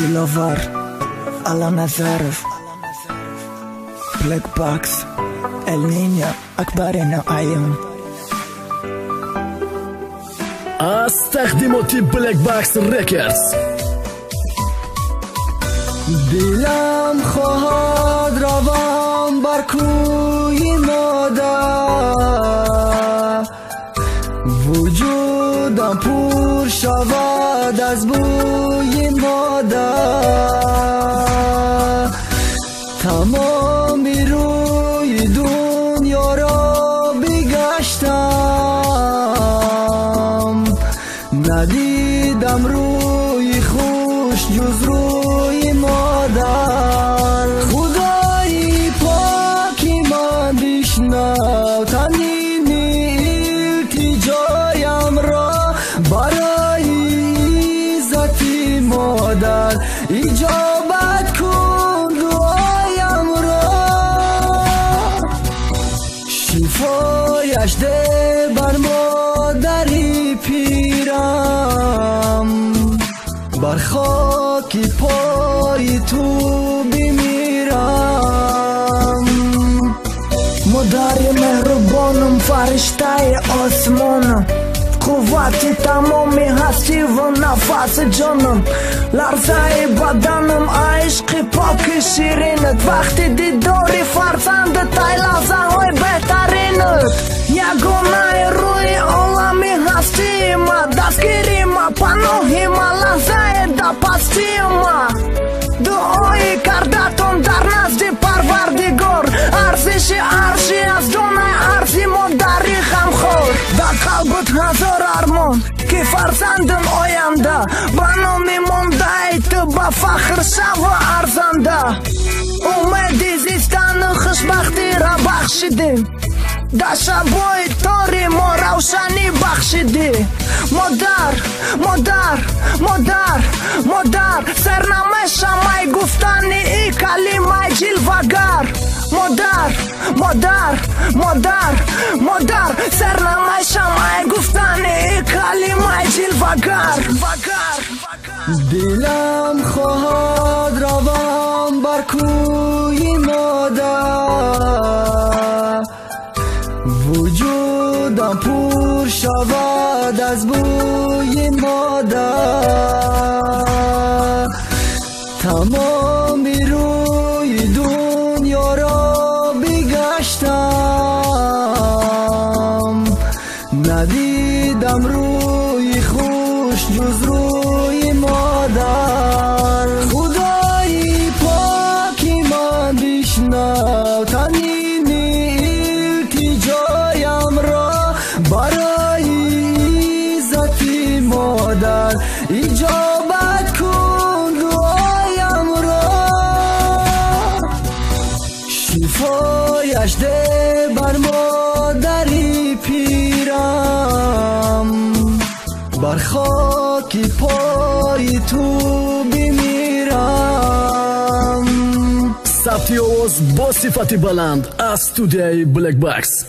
دلاور الان نظرف بلک باکس النینیا اکبرین عیون از تقدیماتی بلک باکس ریکردز. دلم خواهد روم بر کوی مادر، وجودم پر شود از بوی مادر. تمام روی دنیا را بگشتم، ندیدم روی خوش جز روی مادر. خدای پاکی من بشنو تنین التجایم را، برای عزت مادر اجابت کن دعایم را. شفایش ده بر مادری پیرم، بر خاک پای تو بمیرم. مادر مهربانم، فرشته آسمانم، قوت تمام هستی و نفس جانم، لرزه بدنم، عشق پاک شیرینت. وقتی دیداری فرزندت ای لحظه های بهترینت، یگانه روی عالمی هستی ما، دستگیری ما، پناهی ما، لحظه دپستی ما. دعای کردتون در نزد پروردگار، ارزش عرشی از دنیا ارزی مادری غمخوار. در قلبت هزار ارمان که فرزندم آینده، بنامی مانده ای تو با فخر شو ارزنده. امیدی زیستن خوشبختی را بخشیدی، در شبای تاری ما روشنی بخشیدی. مادر مادر مادر مادر، سرنامه شمع گفتنی ای کلمه جلوگر. مادر مادر مادر مادر، سرنامه شمع گفتنی ای کلمه جلوگر. دلم خواهد روم بر کوی مادر، وجودم پر شود از بوی مادر. تمام روی دنیا را بگشتم، ندیدم روی خوش جز روی مادر. خدای پاکی من بشنو تنین التجایم را، برای عزت مادر اجابت کن دعایم را. شفایش ده بر مادری پیرم، بر خاک پای تو بمیرم. ثبت آواز با صفت بلند از استودیوی بلک باکس.